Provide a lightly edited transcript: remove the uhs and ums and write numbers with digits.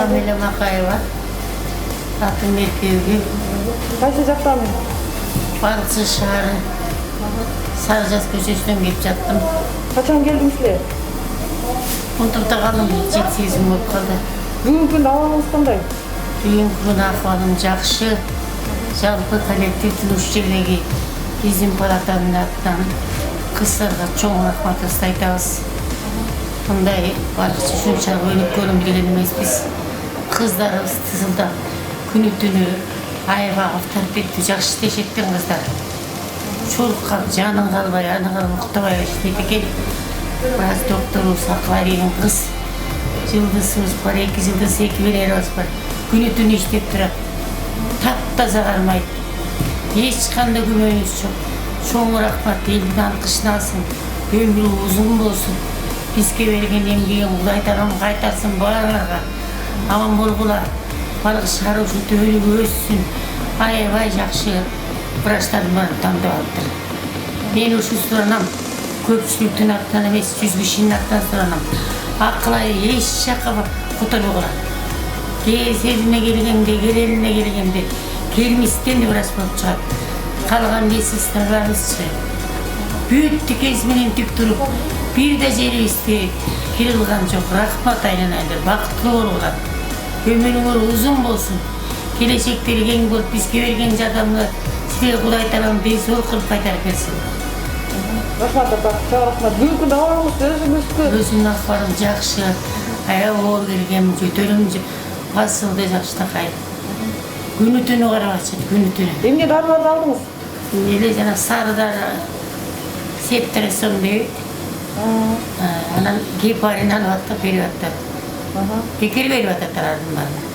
Kamila Makayeva. Atım Ekevgi. Kayсы жактан? Balıkçı şehri. Sarıcaz köşesinden gelip jattım. Качан келдиңиздер? Unutupta kaldım, 7-8 gün болып kaldı. Бүгүнкү күндө абалыңыз кандай? Бүгінгі күн ахвалым жақсы. Жалпы коллективтің үшчелігі bizim палатаның атынан қыздарға чоң рахматымызды айтабыз. Мындай балықшы шунчалык өнүп көрүн билген эмеспиз. Кыздарыбыз тызылдап, күнү түнү айбагып тарбетти жакшы иштешет экен кыздар. Чуркап, жанын калбай, аны калбай, уктабай иштейт экен. Біраз докторубуз акварийдин кыз. Жылдызыбыз бар, 2 жылдыз 2 берерибиз бар. Күнү түнү иштеп турат. Таптаза кармайт. Эч кандай күмөнүбүз жок. Чоң рахмат, элдин алкышын алсын. Өмүрү узун болсун. Бизге берген эмгегин Кудай таалам кайтарсын баарга. Аман болгула. Балык чыгаруу түбөлүгү өссүн. Аябай жакшы врачтардын баарын тандап алыптыр. Мен ушу суранам. Көпчүлүктүн аттан эмес, 100 кишинин аттан суранам. Акылай эч жакка которбогула. Кезине келгенде, келелине келгенде, келместен де врач болуп чыгат. Калган месяцтер барыбызчы. Бүт тикез менен тик туруп, бир да жерибизде кирилган жок. Рахмат айланайдар, бакыттуу болгула. Өмүрүңөр узун болсун. Келечектери кең болуп, бизге берген жардамды силерге Кудай таалам денсаулык кылып кайтарып берсин. Рахмат апа, чоң рахмат. Бүгүнкү күндө абалыңыз өзүңүзгө? Өзүмдүн акыбарым жакшы. Аябай оор келгем, жөтөлүм басылды жакшы такай. Күнү түнү карап атышат, күнү түнү. Эмне дарыларды алдыңыз? Эле жана сары дары септресом дейт. Анан гепарин алып аттып берип аттыр. Бекер берип атат алардын баарын.